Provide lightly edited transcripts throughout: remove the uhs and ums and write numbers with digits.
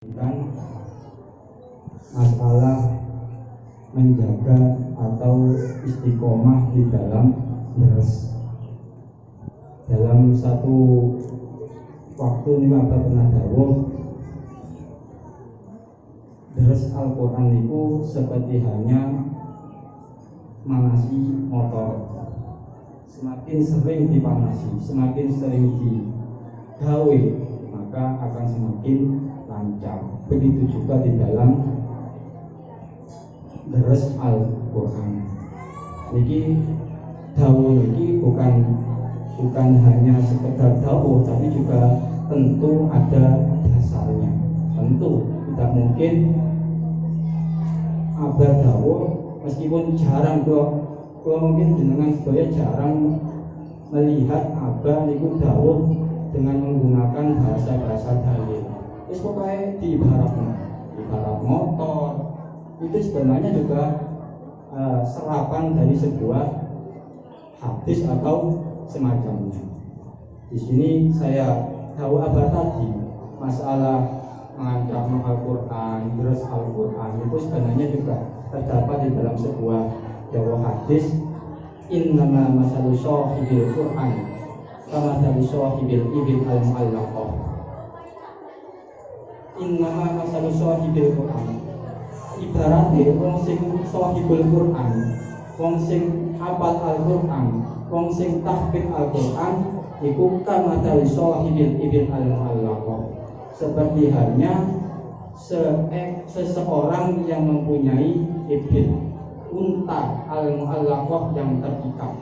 Kan masalah menjaga atau istiqomah di dalam deres. Dalam satu waktu ini apa pernah dawuh, deres Al-Quran itu seperti hanya manasi motor. Semakin sering dipanasi, semakin sering digawe, maka akan semakin lancar. Begitu juga di dalam deres Al-Quran. Niki dawuh niki bukan hanya sekedar dawuh, tapi juga tentu ada dasarnya. Tentu tidak mungkin abad dawuh meskipun jarang kalau mungkin jenengan sedaya jarang melihat abad niku dawuh dengan menggunakan bahasa dalil. Terus pokoknya di ibarat motor itu sebenarnya juga serapan dari sebuah hadis atau semacamnya. Di sini saya tahu apa tadi masalah mengancam Al-Quran, terus Al-Quran itu sebenarnya juga terdapat di dalam sebuah dawuh hadis, innama masalu sahibil Quran kama masalu sahibil ibil al-mu'allaqah. Innama masalu sahibil Quran, ibaratnya wong sing sahibul Quran, wong sing hafal Al-Quran, wong sing tahfidz Al-Quran iku kama masalu sahibil ibil al-mu'allaqah, seperti halnya seseorang yang mempunyai ibil, unta al-mu'allaqah yang terikat.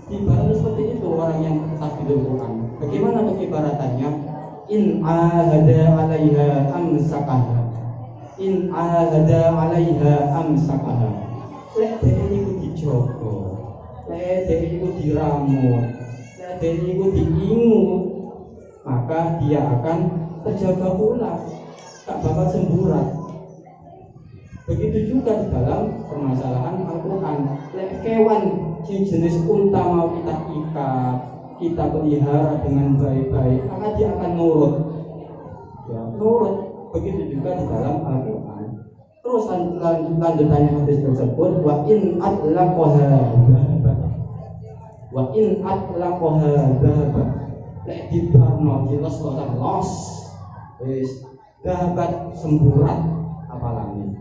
Ibarat seperti itu orang yang tahfidzul Quran. Bagaimana ibaratannya? In ahada 'alaiha amsakaha. In ahada 'alaiha amsakaha. Lek dene iku dijogo, lek dene iku diramut, lek dene iku diingut, maka dia akan terjaga pula, tak bakal semburat. Begitu juga di dalam permasalahan Al-Quran. Lek kewan jenis unta mau kita ikat, kita pelihara dengan baik-baik, maka dia akan nurut. Ya, nurut. Begitu juga di dalam Al-Quran. Terus lanjutannya hadis tersebut, wa in atlaqaha dhahaba. Lek dibarno jelas los. Wis dahabat semburat apalagi.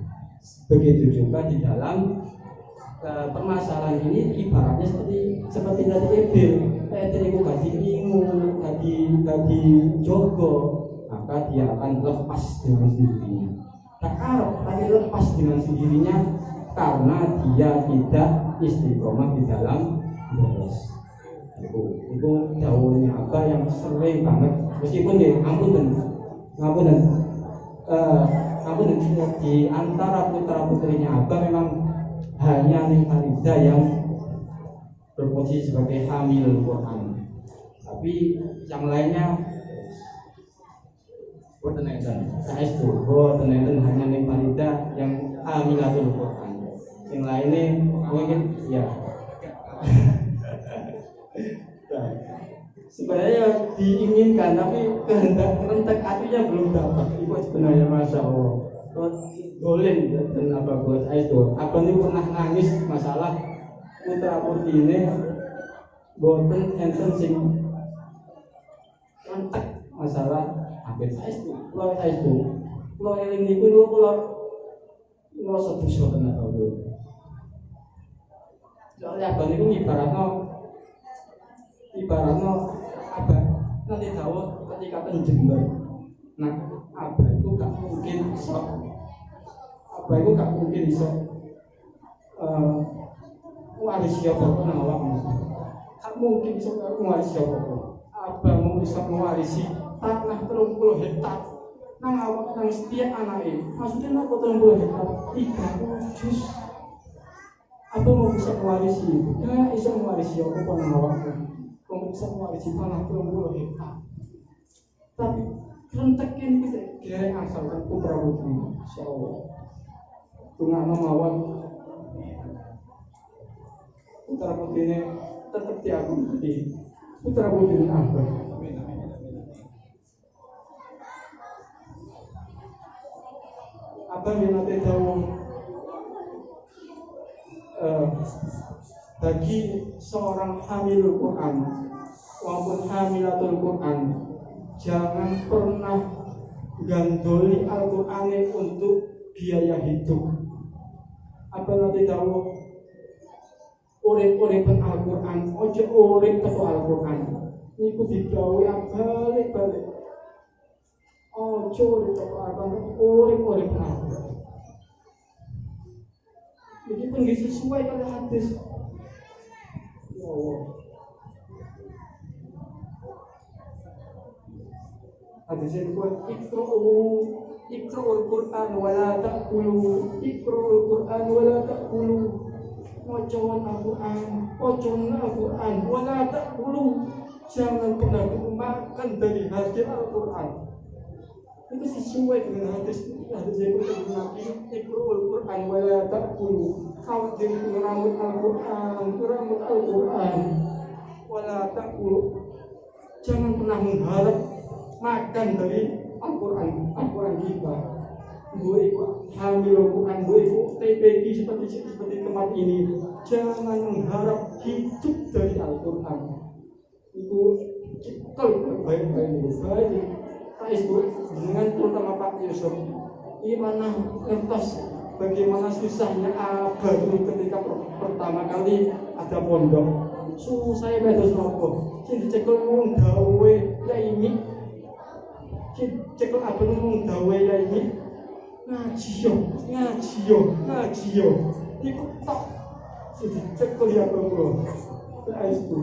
Begitu juga di dalam permasalahan ini ibaratnya seperti tadi ebil. Ebil itu gak diingu, gak dijogo, maka dia akan lepas dengan sendirinya. Tak arep tapi lepas dengan sendirinya karena dia tidak istiqomah di dalam deres. Itu dawuhnya apa yang sering banget, meskipun ya ngapunten di antara putra putrinya Abah memang hanya Neng yang berposisi sebagai hamil Quran, tapi yang lainnya boten hanya Neng Farida yang hamilatul Quran. Yang lainnya mungkin ya sebenarnya diinginkan tapi kehendak rentek hatinya belum dapat. Itu sebenarnya masya Allah. Golin dan apa buat itu. Apa ini pernah nangis masalah putra putri ini boten enten sing rentek masalah habis itu. Kalau eling niku kalau ngerasa dosa tenan to. Soalnya abang niku ibaratnya apa nanti tahu ketika penjember. Nah, apa itu gak mungkin bisa waris siapa pun awakmu. Gak mungkin bisa waris siapa pun. Apa mau bisa mewarisi tanah 30 hektar nang awak nang setiap anake. Maksudnya apa 30 hektar? 30 juz. Apa mau bisa mewarisi itu? Gak bisa mewarisi siapa pun awakmu. Kamu bisa mewarisi tanah 30 hektar. Tapi rentekin kita kira asalkan putra putri, insyaallah. Tunggu mawon putra putri ini tetap diaku di putra putri apa? apa yang nanti tahu bagi seorang hamilul Quran maupun hamilatul Quran, jangan pernah gandoli Al-Quran untuk biaya hidup. Apa nanti tahu urip-uripan Al-Quran, ojo urip teko Al-Quran. Niku digawe balik-balik. Ojo urip teko Al-Quran, urip-uripan Al-Quran. Jadi tinggi sesuai kali hadis. Ya Allah. Hadis yang kuat, iqra'ul Qur'an wala ta'kulu, iqra'ul Qur'an wala ta'kulu. Wajawan Al-Quran, wajawan Al-Quran, wala ta'kulu. Jangan pernah makan dari hasil Al-Quran. Itu sesuai dengan hadis yang kuat Nabi, iqra'ul Qur'an wala ta'kulu. Khawatir meramut Al-Quran, wala ta'kulu. Jangan pernah mengharap makan dari Al-Quran kita. Gue ikut hamil Quran, gue ikut TPG seperti tempat ini. Jangan mengharap hidup dari Al-Quran. Itu kalau baik-baik Pak Ibu dengan terutama Pak Yusuf, gimana kertas bagaimana susahnya abah dulu ketika pertama kali ada pondok. Susah betul nopo. Sing dicekel wong gawe ya ini. Cekel apa ngomong dawe ya ini ngaji yo iku tok sing cekel ya bro itu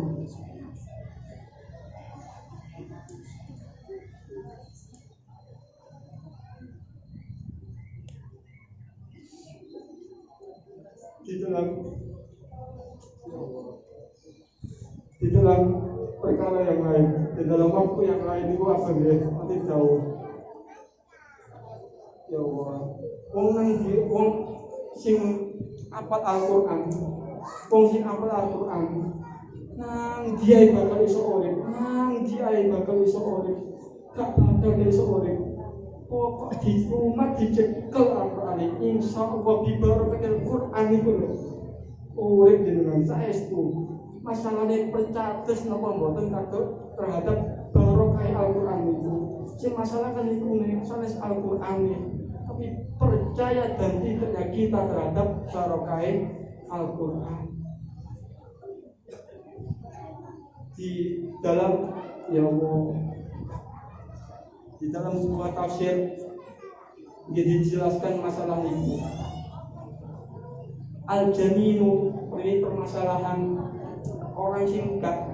di dalam perkara yang lain, di dalam waktu yang lain itu apa ya? Nanti tahu. Ya Allah, wong sing apal Al-Quran, wong sing apal Al-Quran, nang dia bakal iso urip, gak bakal iso urip. Pokok di rumah dicekel Al-Quran, insyaallah di barokah Al-Quran itu urip dengan saestu. Masalahnya percatus napa mboten kagok terhadap barokah Al-Quran itu. Si masalah kan itu sanes Al-Quran ini. Tapi percaya dan tidaknya kita terhadap barokah Al-Quran. Di dalam di dalam sebuah tafsir dijelaskan masalah ini. Al-Janinu, ini permasalahan orang singkat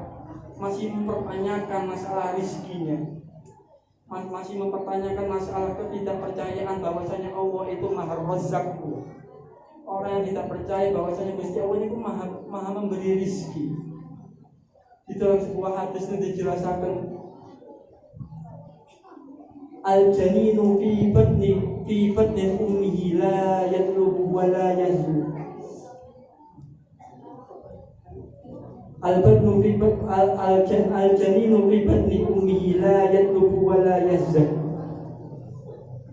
masih mempertanyakan masalah rizkinya, masih mempertanyakan masalah ketidakpercayaan bahwasanya Allah itu Maha Razzaq. Orang yang tidak percaya bahwasanya Gusti Allah itu maha memberi rizki. Di dalam sebuah hadis itu dijelaskan al-janinu fi batni ummihi la yatlubu wa la yazlu. Al-janinu fi batni ummihi la yatlubu wa la yazlu.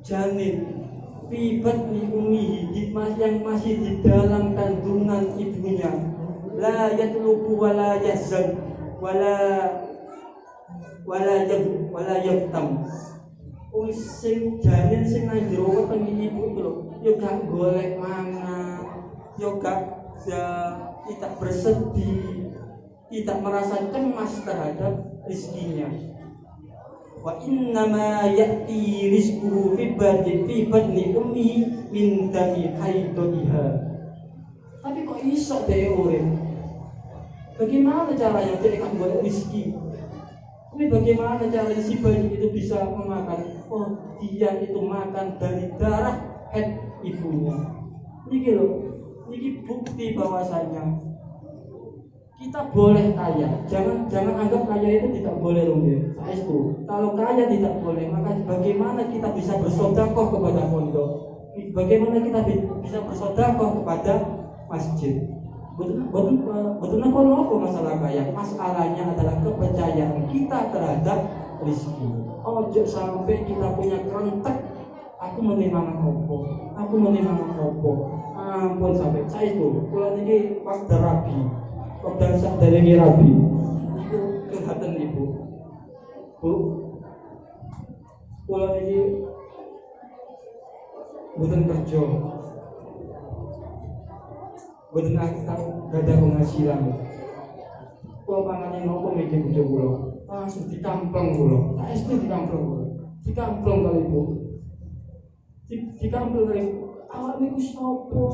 Janin fi batni ummihi, yang masih di dalam kandungan ibunya, la yatlubu wa la yazlu wala yaftam. Sing janin sing nang jero weteng ibu itu lho, yo gak golek mangan, yo gak tidak bersedih, tidak merasa cemas terhadap rizkinya. Wa innama ya'ti rizquhu fi batni ummi min dami haidatiha. Tapi kok iso dhewe urip? Bagaimana caranya dia akan golek rezeki? Tapi bagaimana caranya si bayi itu bisa memakan? Oh, dia itu makan dari darah head ibunya. Niki loh, niki bukti bahwasanya kita boleh kaya. Jangan anggap kaya itu tidak boleh loh ya. Saestu. Kalau kaya tidak boleh, maka bagaimana kita bisa bersedekah kepada pondok? Bagaimana kita bisa bersedekah kepada masjid? Betul apa masalah kaya? Masalahnya adalah kepercayaan kita terhadap rezeki. Ojo sampai kita punya kerentek, aku menerima apa? aku menerima apa? Ampun sampai saya itu, kalau ini waktu rabi, waktu saat dari rabi, itu kelihatan ibu, bu, kalau ini bukan kerja, bukan gak ada penghasilan. Kalau pangannya nopo mikir bujuk pulau, langsung dikampung pulau, tak itu dikampung kali ibu. Dikampung kali awak niku sopo,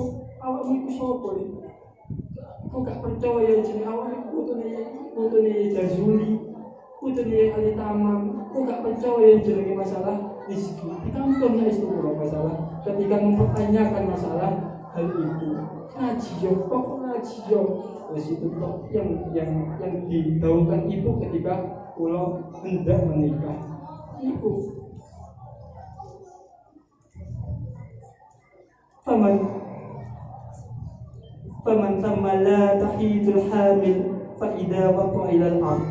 kok gak percaya jadi awak niku kutune jazuli, kutune ali tamam, kok gak percaya jenenge masalah rezeki. Dikampung ya itu pulau masalah, ketika mempertanyakan masalah hal itu, ngaji yo, wes itu toh yang digaungkan ibu ketika pulau hendak menikah, ibu. Faman tamala tahidul hamil fa idza waqa ila al-ard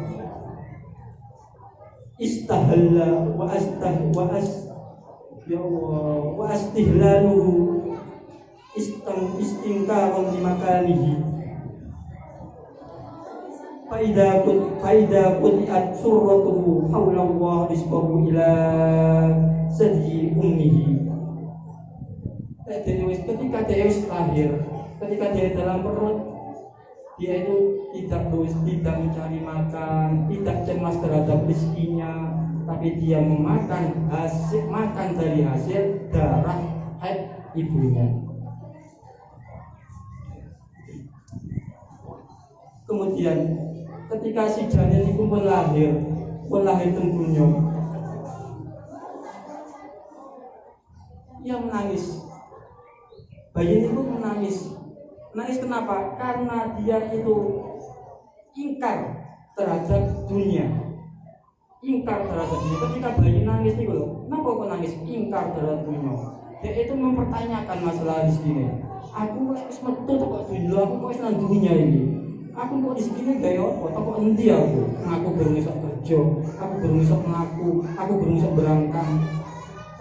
istahalla wa astihlaluhu istinkarun di makanihi fa idza qutiat surratuhu hawla Allah rizqahu ila sadyi ummihi. Ketika dia lahir, ketika dia dalam perut, dia itu tidak mencari makan, tidak cemas terhadap rezekinya, tapi dia makan dari hasil darah haid ibunya. Kemudian ketika si janin itu pun lahir tentunya, ia menangis. Bayi itu menangis kenapa? Karena dia itu ingkar terhadap dunia. Ketika bayi nangis itu loh, kenapa kok nangis? Ingkar terhadap dunia. Dia itu mempertanyakan masalah di sini. Aku harus metu kok dunia, aku kok nang dunia ini. Aku kok di sini gaya apa? Kok endi aku? Aku belum bisa kerja, aku belum bisa mengaku, aku belum bisa berangkat.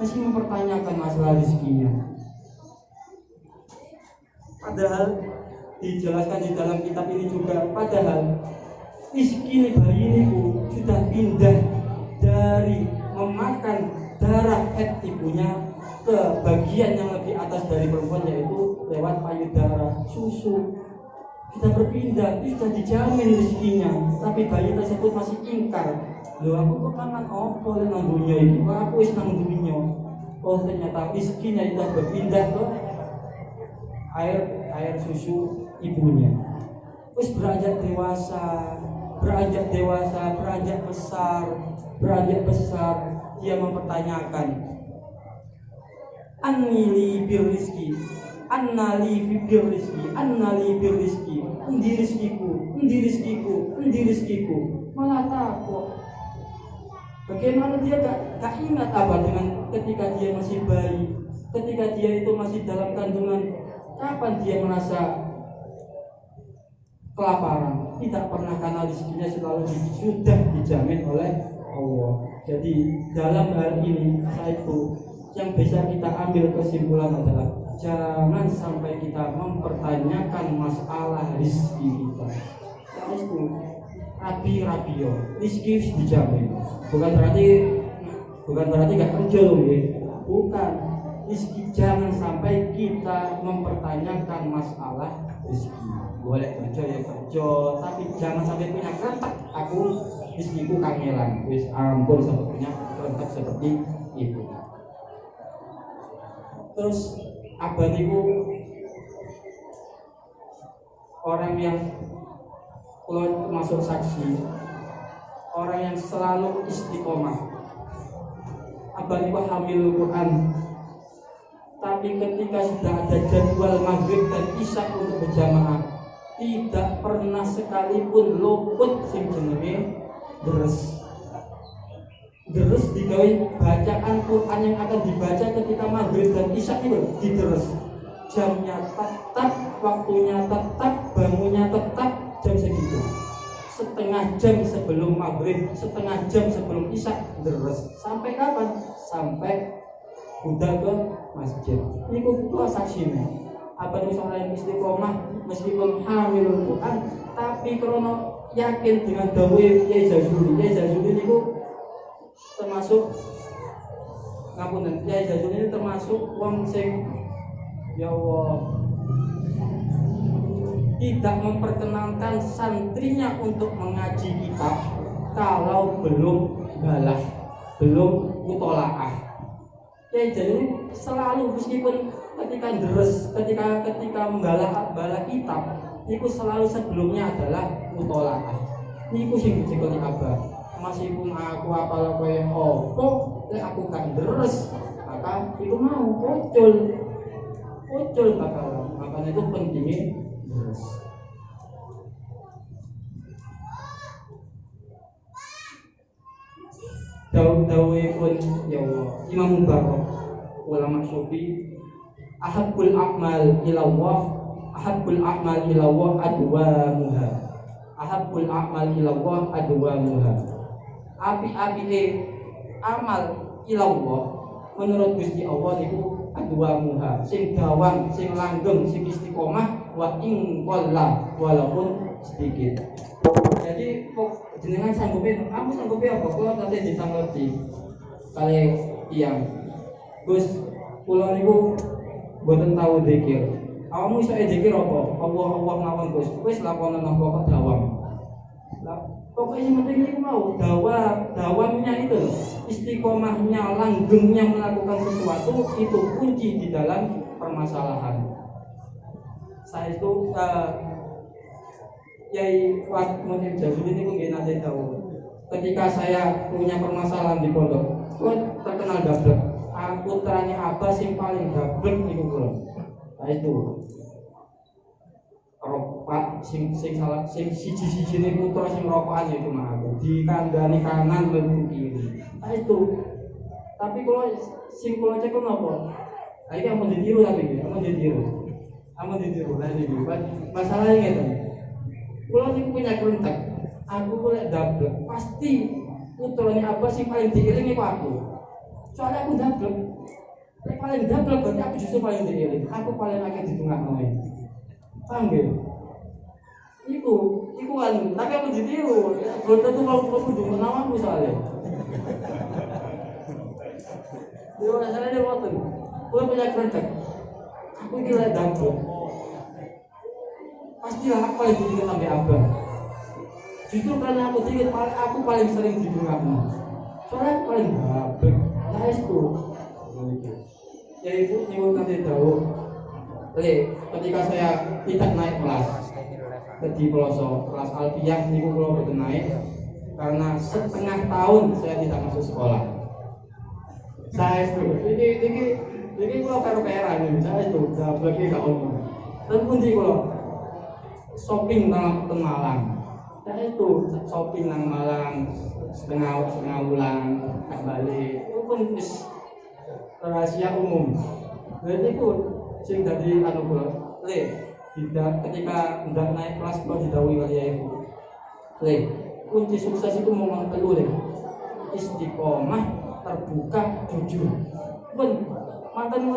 Masih mempertanyakan masalah rezekinya. Padahal dijelaskan di dalam kitab ini juga, padahal rezeki bayi ini sudah pindah dari memakan darah haid ibunya ke bagian yang lebih atas dari perempuan, yaitu lewat payudara, susu. Sudah berpindah, sudah dijamin rezekinya, tapi bayi tersebut masih ingkar. Loh, aku kok mangan opo nang dunia ini? Aku wis nang dunia. Oh, ternyata rezekinya sudah berpindah ke air susu ibunya. Terus beranjak besar, dia mempertanyakan, annali birrizki, endi rizkiku. Malah takut. Bagaimana dia gak ingat apa dengan ketika dia masih bayi, ketika dia itu masih dalam kandungan. Kapan dia merasa kelaparan? Tidak pernah, karena rezekinya selalu sudah dijamin oleh Allah. Jadi dalam hal ini yang bisa kita ambil kesimpulan adalah jangan sampai kita mempertanyakan masalah rezeki kita. Karena itu rabi-rabio, rezeki dijamin. Bukan berarti gak kerja loh, bukan. Jangan sampai kita mempertanyakan masalah rezeki. Boleh kerja ya kerja, tapi jangan sampai punya keretak aku rezekiku kangelan. Wis ampun sampai punya keretak seperti itu. Terus abad itu orang yang kalau masuk saksi, orang yang selalu istiqomah. Abad itu hamil Quran. Tapi ketika sudah ada jadwal maghrib dan isya untuk berjamaah, tidak pernah sekalipun luput sing jenenge deres digawe bacaan Quran yang akan dibaca ketika maghrib dan isya itu dideres. Jamnya tetap, waktunya tetap, bangunnya tetap jam segitu. Setengah jam sebelum maghrib, setengah jam sebelum isya deres. Sampai kapan? Sampai budal ke masjid. Niku kula saksine. Abah niku seorang istiqomah meskipun hamilul Quran, tapi krono yakin dengan dawuh Kyai Jazuli. Kyai Jazuli niku termasuk ngapunten, Kyai Jazuli ini termasuk wong sing ya Allah tidak memperkenankan santrinya untuk mengaji kitab kalau belum balah, belum mutolaah. Kyai Jazuli selalu meskipun ketika membalah kitab, niku selalu sebelumnya adalah mutolaah. Niku sing dicekeli Abah. Meskipun aku apal koyo opo, lek aku gak deres, maka itu mau muncul bakalan. Makanya itu pentingnya deres. Dawuhipun ya Allah, Imam Mubarak ulama Sufi, ahabbul a'mal ilallah adwamuha. Ahabbul a'mal ilallah adwamuha. Api-apine amal ilallah menurut Gusti Allah niku adwamuha, sing dawam, sing langgeng, sing istiqomah wa in qalla, walaupun sedikit. Jadi kok jenengan sanggupi, aku sanggupi apa? Kula tadi disanggupi kali tiyang. Gus, kula niku mboten tau zikir. Awakmu iso zikir apa? Allah mawon Gus. Wis lakonan apa kok dawam. Lah, pokoknya yang penting niku mau dawamnya itu, istiqomahnya, langgengnya melakukan sesuatu itu kunci di dalam permasalahan. Saya itu Kyai Muhammad Jazuli ini mungkin nanti tahu. Ketika saya punya permasalahan di pondok, terkenal gablek. Aku tanya apa sing paling gablek niku kula. Nah itu ropak sing siji-sijine putra sing rokokan ya cuma aku. Dikandani kanan mlebu kiri. Nah itu. Tapi kalau sing kula cek napa? Nah iki ampun ditiru tapi iki, ampun ditiru. Lah iki masalahnya ngeten. Kalau niku punya kerentek, aku boleh dablek, pasti putrane apa sih paling diiling iku aku. Soalnya aku dablek. Nek paling dablek berarti aku justru paling diiling. Aku paling akeh ditungakno. Paham nggih? Iku kan, tapi aku ditiru. Belum tentu kalau kudu menawamu soalnya. Yo masalahnya ngoten. Kulo punya kerentek. Aku iki lek dablek. Pastilah aku paling diingat sampai abang. Justru karena aku dingin, aku paling sering dibungakno. Soalnya aku paling babek. Nah itu. Ya ibu nyuwun nanti tahu. Ketika saya tidak naik kelas di pelosok kelas alfiyah niku kula boten naik karena setengah tahun saya tidak masuk sekolah. Saya itu ini kula karo peran ini. Saya itu gablek iki gak ono. Dan pundi kula shopping nang Malang. Nah itu shopping nang Malang setengah bulan tak balik. Itu pun rahasia umum. Jadi itu sing dadi anu kula. Tidak ketika ndak naik kelas kok didhawuhi kali ibu. Kunci sukses itu mau telu istiqomah, terbuka, jujur. Pun mantan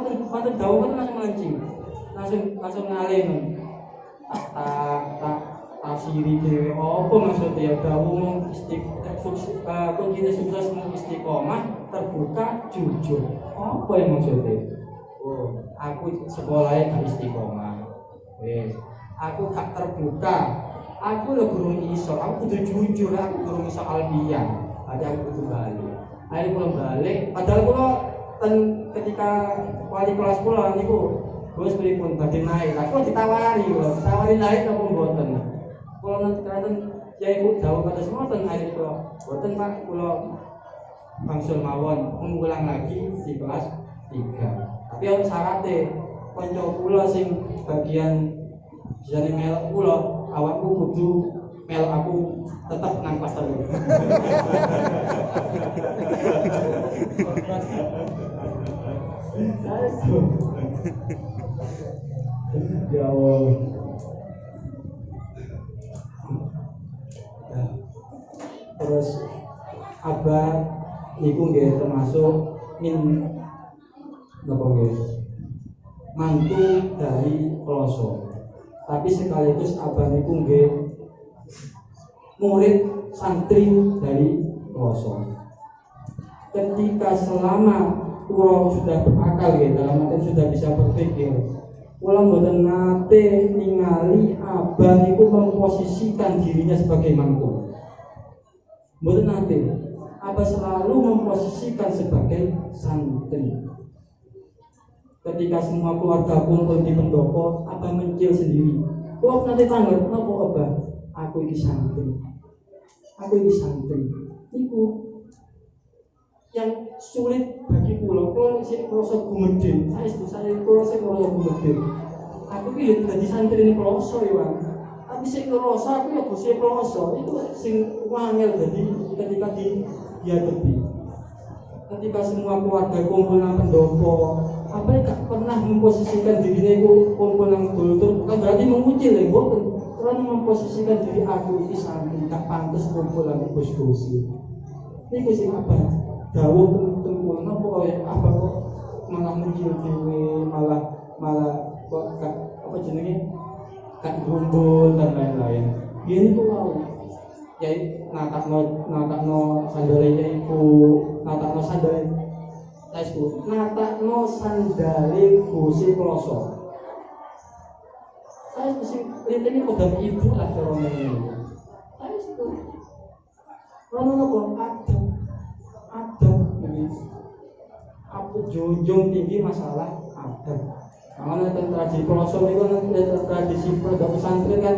dawuh kan langsung melencing. Langsung ngalih. Tafsiri dhewe apa maksudnya dawuh kunci sukses istiqomah, terbuka, jujur. Apa yang maksudnya? Oh, aku sekolahnya gak istiqomah. Aku gak terbuka. Aku lho gurung iso, aku kudu jujur, aku gurung iso alfiah. Ada aku kudu balik. Ayo kula balik, padahal kula ketika wali kelas kula niku Gus pripun badhe naik. Aku ditawari naik apa mboten. Kula nanti ya ibu dawuh kados mboten akhir kula. Mboten Pak, kula bangsul mawon mengulang lagi di kelas 3. Tapi ono syaraté. Kanca kula sing bagian jane melok kula, awakku kudu melok aku tetap nang kelas 3. Ya Allah. Terus abah niku nggih termasuk napa nggih mantu dari kloso, tapi sekaligus abah niku nggih murid santri dari kloso. Ketika selama kula sudah berakal ya, dalam arti sudah bisa berpikir, kula mboten nate ningali abah niku memposisikan dirinya sebagai mantu. Mboten nate. Abah selalu memposisikan sebagai santri. Ketika semua keluarga kumpul di pendopo, abah mencil sendiri. Kula nanti tanggap, napa abah? Aku ini santri. Aku ini santri. Niku yang sulit bagi kula sing krasa gumedhe. Saya krasa gumedhe. Aku iki dadi santri ning kloso ya, tapi sing krasa aku ya Gusti kloso. Itu sing wangel dadi ketika dihadapi. Ketika semua keluarga kumpul nang pendopo, apa gak pernah memposisikan dirinya itu kumpul nang kultur, bukan berarti mengucil ya, bukan. Karena memposisikan diri aku ini santri, gak pantas kumpul nang Gusti. Niku sing apa? Dawuh tentang apa ya, apa kok malah muncul dewe, malah kok apa jenenge kan gumbul dan lain-lain. Ini tuh mau ya natakno sandale iku, natakno sandale taisku, natakno sandale Gusti kloso. Saya mesti lintene kodam ibu lah cara ngene. Saya itu ono ada aku junjung tinggi masalah adab. Karena tradisi kloso itu kan tradisi pondok pesantren kan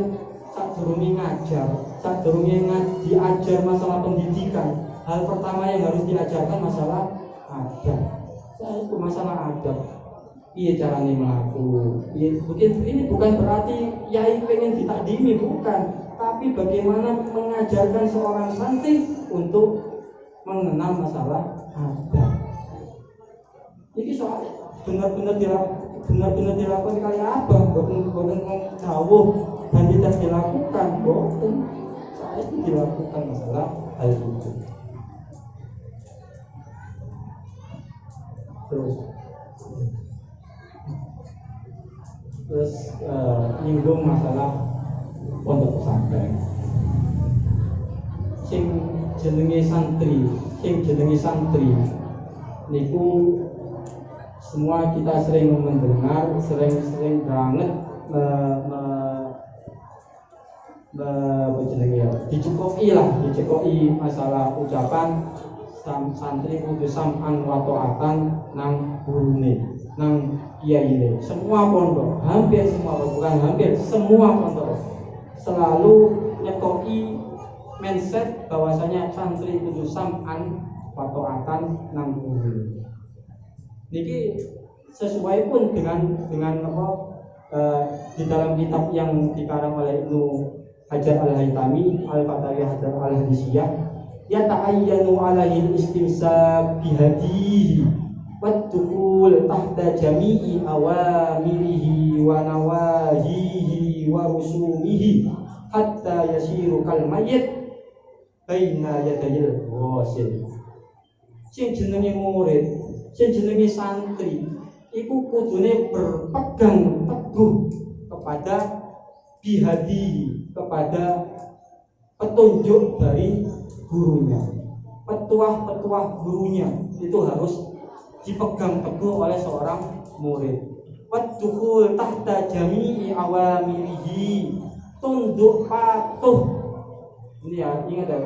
sadurunge ngajar, sadurunge diajar masalah pendidikan. Hal pertama yang harus diajarkan masalah adab. Saya itu masalah adab. Iya caranya melaku. Ini bukan berarti yai pengen ditakdimi, bukan. Tapi bagaimana mengajarkan seorang santri untuk mengenal masalah adab. Ini soal benar-benar dilakukan kali apa? Bukan dawuh dan tidak dilakukan, bukan. Saya itu dilakukan masalah hal itu. Terus nyinggung masalah pondok pesantren. Sing jenenge santri niku semua kita sering mendengar, sering banget dicekoki masalah ucapan santri kudu sam'an wa ta'atan nang gurune, nang kiyaine. Semua pondok, hampir semua, bukan hampir, semua pondok selalu nyekoki mindset bahwasanya santri kudu sam'an wa ta'atan nang gurune. Niki sesuai pun dengan apa di dalam kitab yang dikarang oleh Ibnu Hajar Al-Haytami Al-Fatawiyah Al-Hadisiyah, ya ta'ayyanu alaihi istimsak bihadihi waddukhul tahta jami'i awamirihi wa nawahihi wa rusumihi hatta yasiru kal mayyit baina yadayil wasil. Sing jenenge murid, sing jenenge santri iku kudune berpegang teguh kepada bihadi, kepada petunjuk dari gurunya, petuah gurunya itu harus dipegang teguh oleh seorang murid. Waddukhul tahta jami'i awamirihi, tunduk patuh. Ini ya, ingat ya.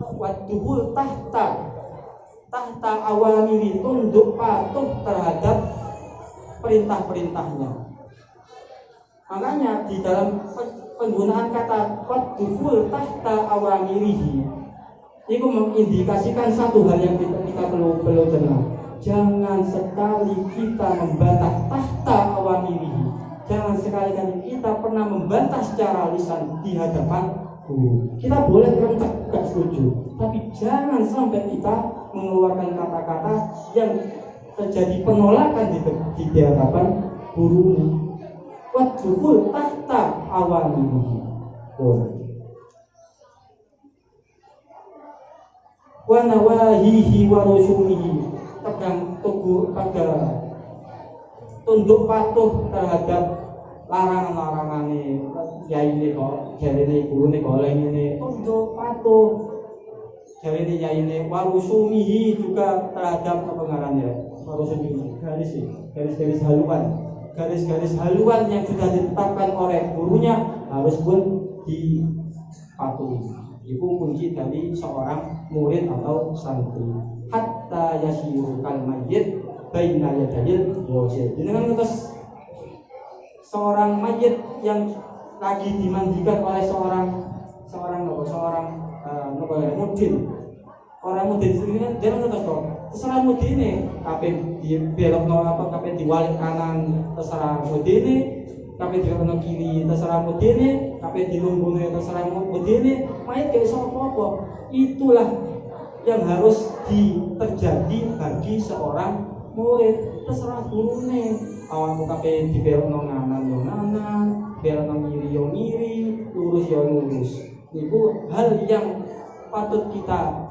Waddukhul tahta awamiri, tunduk patuh terhadap perintah-perintahnya. Makanya di dalam penggunaan kata waddukhul tahta awamirihi itu mengindikasikan satu hal yang kita perlu cerna. Jangan sekali kita membantah tahta awamirihi. Jangan sekali-kali kita pernah membantah secara lisan di hadapan guru. Kita boleh rentak gak setuju, tapi jangan sampai kita mengeluarkan kata-kata yang terjadi penolakan di hadapan guru. Waddukhul tahta awamirihi. Wa nawahihi wa rusumihi, pegang teguh pada tunduk patuh terhadap larangan-larangan yaine kok jarene gurune goleng ini tunduk patuh jarene yaine warusumihi juga terhadap apa ngarannya warusumihi garis-garis haluan yang sudah ditetapkan oleh gurunya harus pun dipatuhi. Itu kunci dari seorang murid atau santri. Hatta yasiru kal mayyit baina yadayil wajib. Dengan terus seorang mayit yang lagi dimandikan oleh seorang mudin. Orang mudin ini kan dia terus kok terserah mudine, kabeh dibelokno apa kabeh diwalik kanan terserah mudine, kabeh dibelokno kiri terserah mudine, kabeh dilunggune terserah mudine, mayit gak iso apa-apa. Itulah yang harus terjadi bagi seorang murid, terserah gurune. Awakmu kabeh dibelokno nganan yo nganan, belokno ngiri yo ngiri, lurus yo lurus. Itu hal yang patut kita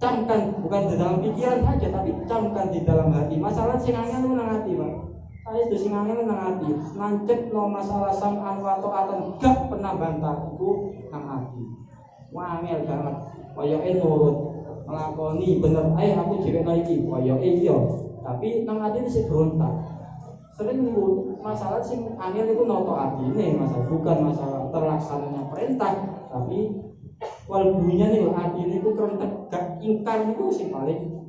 camkan, bukan di dalam pikiran saja, tapi camkan di dalam hati. Masalah sing angel nang hati, Pak. Saya itu sing angel nang hati. Nancetno masalah sam'an wa ta'atan gak pernah bantah iku nang hati. Wangel banget. Koyoke nurut, nglakoni bener ae aku jekno iki, koyoke iya. Tapi nang hati sik berontak. Sering niku masalah sing angel iku noto atine, masalah bukan masalah terlaksananya perintah, tapi wal bunyinya nih hati ini tuh kerentek gak ingkar itu sih paling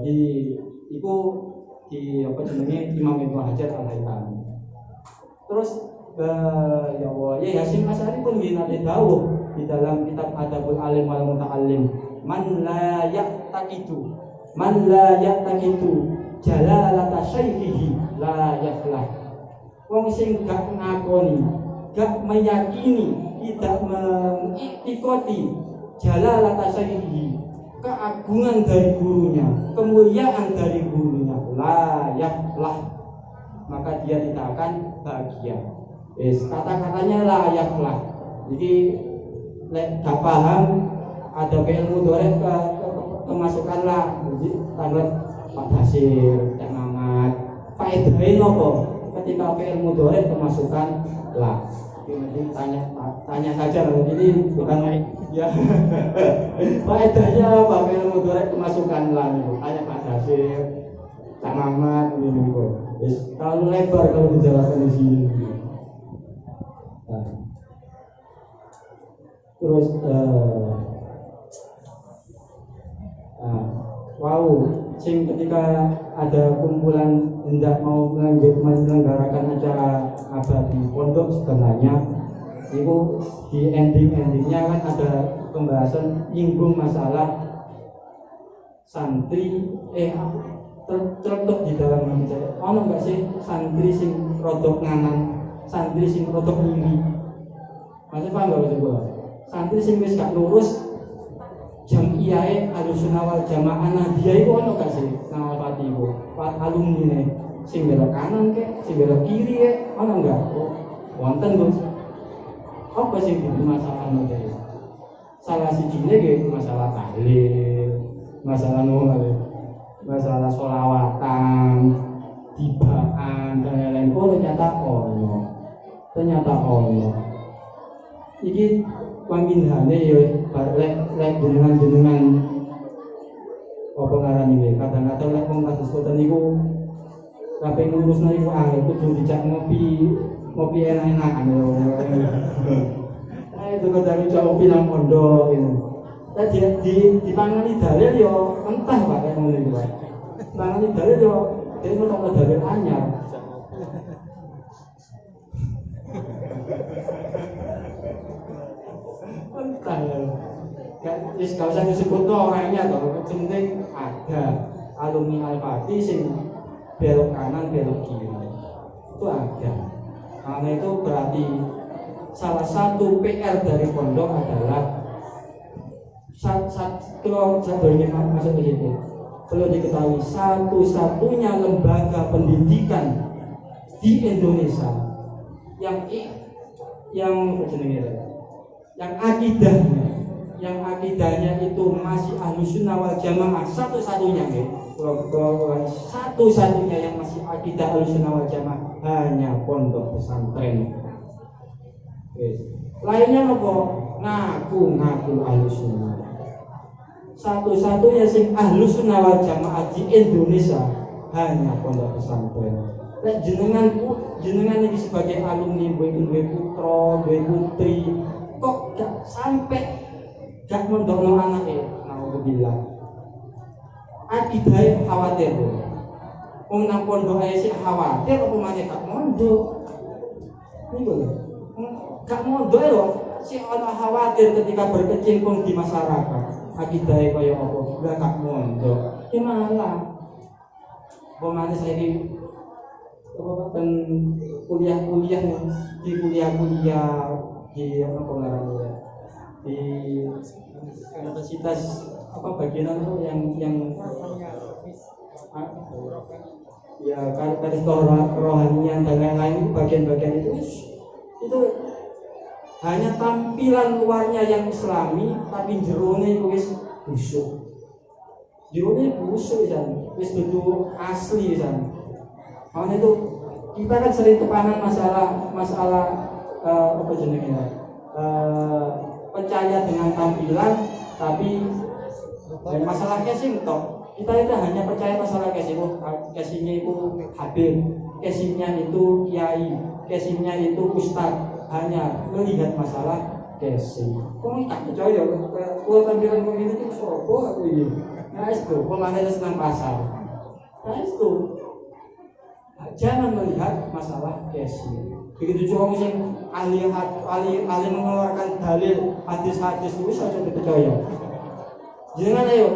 di itu di apa namanya Imam Ibnu Hajar Al-Haytami. Terus ya Allah ya Yasin Asy'ari pun dinate dawuh di dalam kitab Adabul Alim wal Muta'allim, man la ya'taqidu jalalata syaikhihi la yaflah. Wong sing gak ngakoni, gak meyakini, tidak mengiktikoti jalalata syaikhihi, keagungan dari gurunya, kemuliaan dari gurunya, la yaflah, maka dia tidak akan bahagia. Kata-katanya la yaflah. Jadi gak paham ada ilmu dorek kemasukanlah tanggal Pak Dasir, Cak Mamat. Faedahe nopo? Ketika ilmu dorek kemasukan lah. Nanti tanya saja loh. Ini bukan ya. Faedahnya apa? Ilmu dorek kemasukan lah. Tanya Pak Dasir, Cak Mamat ini kok. Kalau lebar kalau dijelaskan di sini. Terus sing ketika ada kumpulan hendak mau menyelenggarakan acara abadi pondok sebenarnya itu di endingnya kan ada pembahasan nyinggung masalah santri terletak di dalam manusia. Ono enggak sih santri sing rodok nganan, santri sing rodok ngiri? Masih paham enggak coba? Santri sing wis gak lurus Jam'iyahe Ahlussunnah wal Jamaah Nahdiyah iku ono gak sih nang Al-Fatih iku? Alumni sing belok kanan kek, sing belok kiri kek, ono enggak? Wonten, Bos. Apa sing jadi masalah nggih? Salah sijine nggih masalah tahlil, masalah masalah sholawatan, tibaan dan lain-lain. Ternyata ono. Iki pangindane ya lek jenengan apa ngaran iki kadang-kadang lek wong kados boten niku kabeh ngurusna iku angel kudu dijak ngopi enak-enakan lho. Itu kadang ngopi nang pondok itu. Di pangani dalil yo entah Pak kaya ngono iku Pak. Pangani dalil yo dene kok dalil anyar. Gak usah disebut orangnya toh, penting ada alumni Al-Fatih sing belok kanan belok kiri itu ada. Karena itu berarti salah satu PR dari pondok adalah kalau saya ingin masuk ke situ perlu diketahui satu-satunya lembaga pendidikan di Indonesia yang akidahnya itu masih Ahlussunnah wal Jamaah satu-satunya satu-satunya yang masih akidah Ahlussunnah wal Jamaah hanya pondok pesantren. Lainnya apa? Ngaku Ahlussunnah. Satu-satunya sing Ahlussunnah wal Jamaah di Indonesia hanya pondok pesantren. Lek jenengan iki sebagai alumni duwe putra, duwe putri, kok gak mondokno anake, naudzubillah. Akidah khawatir. Wong nang pondok ae sik khawatir apa maneh gak mondok. Niku lho. Gak mondok lho, sik ana khawatir ketika berkecimpung di masyarakat. Akidah kaya apa? Gak mondok. Ki malah. Apa maneh saiki kan kuliah-kuliah di apa pengarangnya di universitas apa bagian itu yang ya karis kerohanian dan lain-lain, bagian-bagian itu hanya tampilan luarnya yang islami tapi jerone itu wis busuk, kan wis dudu asli kan. Makanya itu kita kan sering kepanan masalah apa jenenge percaya dengan tampilan tapi masalah casing toh. Kita itu hanya percaya masalah casing. Casingnya itu Habib, casingnya itu kiai, casingnya itu ustaz. Hanya melihat masalah casing. Kok tak percaya kalau tampilan kok ini tuh sopo aku ini. Nah itu pemane senang pasar. Nah itu jangan melihat masalah casing. Begitu juga yang ahli mengeluarkan dalil hadis-hadis itu saja dipercaya. Jangan ayo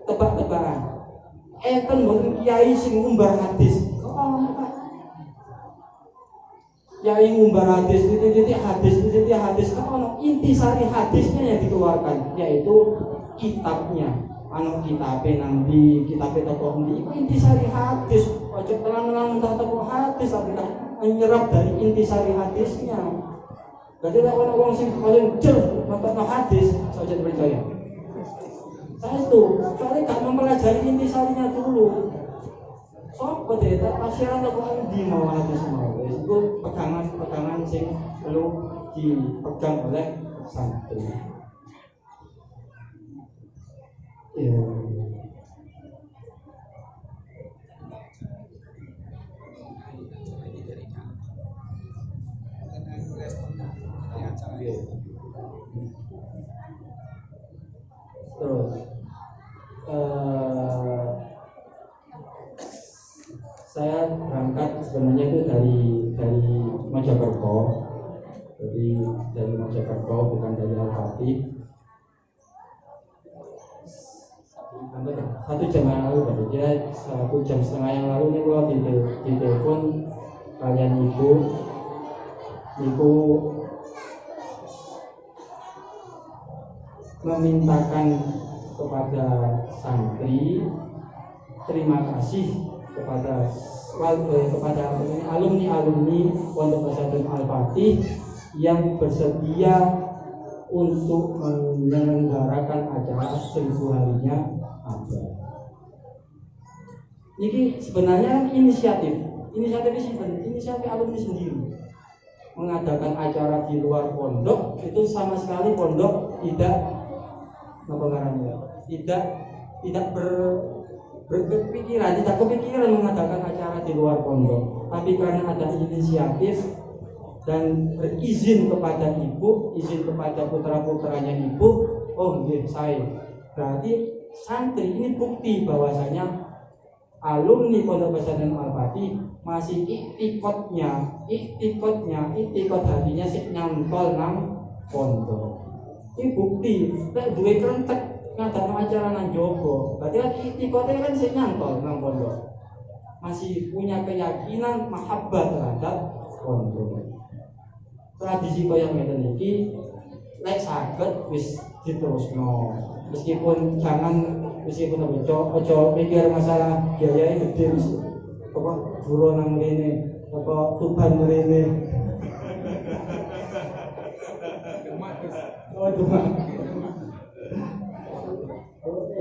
tebak-tebakan. Enten mboten kiai sing ngumbar hadis. Kiai ngumbar hadis, titik hadis. Ono intisari hadisnya yang dikeluarkan, yaitu kitabnya. Anu kitabe nanti, kitabe toko nanti, itu intisari hadis. Ojo telan-telan entah toko hadis, tapi tak menyerap dari intisari hadisnya. Berarti tak ada orang sing paling jauh nonton hadis, saja percaya. Saya itu, soalnya gak mempelajari intisarinya dulu. Sopo deh, tak pasiran toko di mau hadis mau. Itu pegangan sing perlu dipegang oleh santri. Ya. Terus saya berangkat sebenarnya itu dari Mojokerto, dari Mojokerto bukan dari Al-Fatih. 1 jam yang lalu, baru dia 1 jam setengah yang lalu nih gua di telepon kalian ibu memintakan kepada santri terima kasih kepada alumni Pondok Pesantren Al-Fatih yang bersedia untuk menyelenggarakan acara 1000 harinya Abah. Ini sebenarnya inisiatif alumni sendiri mengadakan acara di luar pondok. Itu sama sekali pondok tidak kepikiran mengadakan acara di luar pondok, tapi karena ada inisiatif dan berizin kepada ibu, izin kepada putra-putranya ibu, oh nggih saya. Berarti santri ini bukti bahwasanya alumni Pondok Pesantren Al-Fatih masih iktikad hatinya sik nyantol nang pondok. Ini bukti, lek duwe krentek ngadakno acara nang jowo, berarti kan iktikadnya kan sik nyantol nang pondok. Masih punya keyakinan mahabbah terhadap pondok. Tradisi kaya ngeten iki lek saged wis diterusno. Meskipun ojo mikir masalah biaya gede wis apa guru nang mrene apa Tuhan mrene. Oh Tuhan.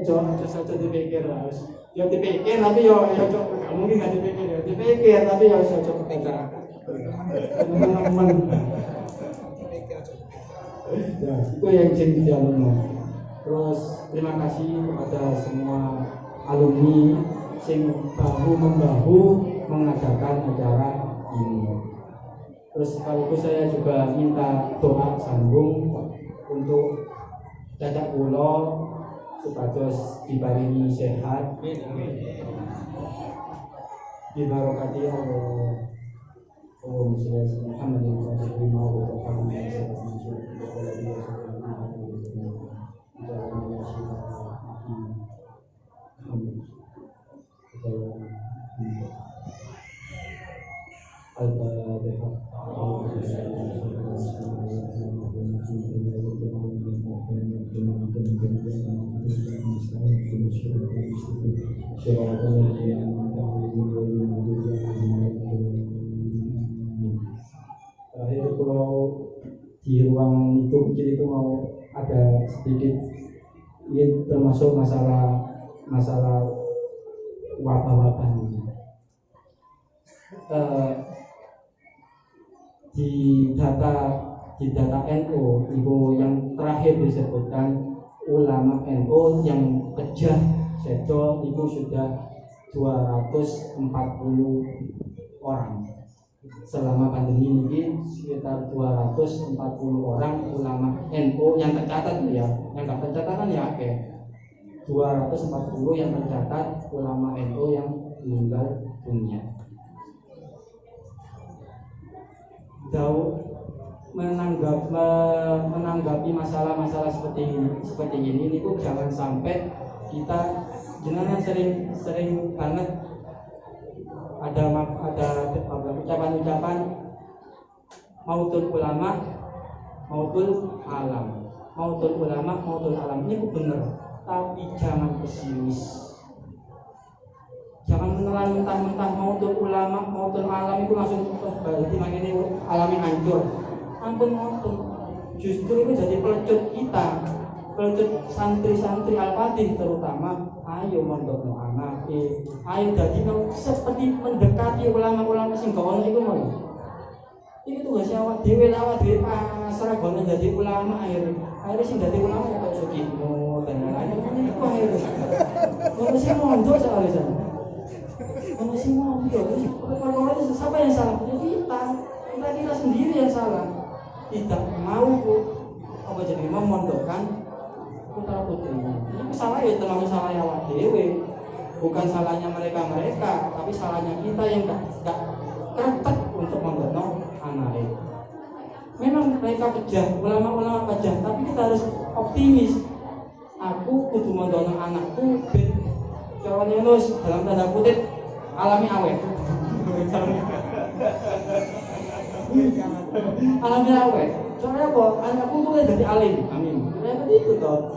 Aja dipikir harus. Ya dipikir tapi yo gak mungkin gak dipikir ya. Dipikir tapi ya aja kepikir. Teman-teman. Ya, itu yang sing dialogno. Terus terima kasih kepada semua alumni sing bahu membahu mengadakan acara ini. Terus sekaligus saya juga minta doa sambung untuk Cacak kula supados diparingi sehat dibarokati Allah. Om Shallallahu Muhammadin wa sallam wa terakhir kalau di ruang itu kecil itu mau ada sedikit ini termasuk masalah wabah-wabah ini. Di data NU itu yang terakhir disebutkan ulama NU yang pejah sedo itu sudah 240 orang. Selama pandemi ini sekitar 240 orang ulama NU yang tercatat ya, yang nggak tercatat kan ya oke. 240 yang tercatat ulama NU yang meninggal dunia. Menanggapi masalah-masalah seperti ini itu jangan sampai kita jangan sering banget ada ucapan-ucapan mautul ulama mautul alam ini benar, tapi jangan pesimis. Jangan menelan mentah-mentah mautul ulama mautul alam itu langsung berarti ini alami hancur. Ampun. Justru itu jadi pelecut kita, pelecut santri-santri Al-Fatih terutama. Ayo mondokno anak, ayo jadi seperti mendekati ulama-ulama sing gak iku mau. Iki tugas awak dhewe pasrah gono dadi ulama akhirnya sing dadi ulama kok Sugihno dan lain-lain iku akhirnya. Ono sing mondok soalnya. Ono sing mondok. Perkara itu siapa yang salah? Kita sendiri yang salah. Tidak mau memondokkan putra putrinya. Ini salah ya terlalu salah awak dewe, bukan salahnya mereka, tapi salahnya kita yang gak kretek untuk memondokno anak. Memang mereka pejah, ulama-ulama pejah, tapi kita harus optimis. Aku kudu mondokno anakku ben carane nus dalam tanda kutip alami awet. Alami awet. Soalnya apa? Anakku tuh jadi alim. Amin. Seperti itu toh.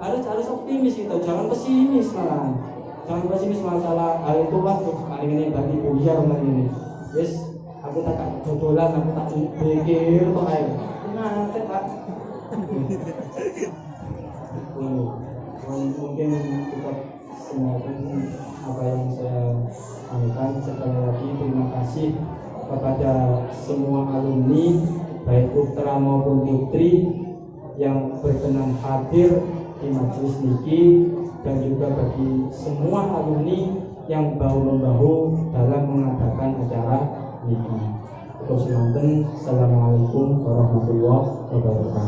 Harus optimis gitu, jangan pesimis malah. Jangan pesimis masalah hal itu lah. Kali ini berarti buyar kali ini. Yes, aku tak dodolan, aku tak pikir kok ayo. Nah, Pak. Mungkin cukup semuanya apa yang saya sampaikan. Sekali lagi terima kasih kepada semua alumni baik putra maupun putri yang berkenan hadir di majelis niki, dan juga bagi semua alumni yang bahu-membahu dalam mengadakan acara niki. Assalamualaikum warahmatullahi wabarakatuh.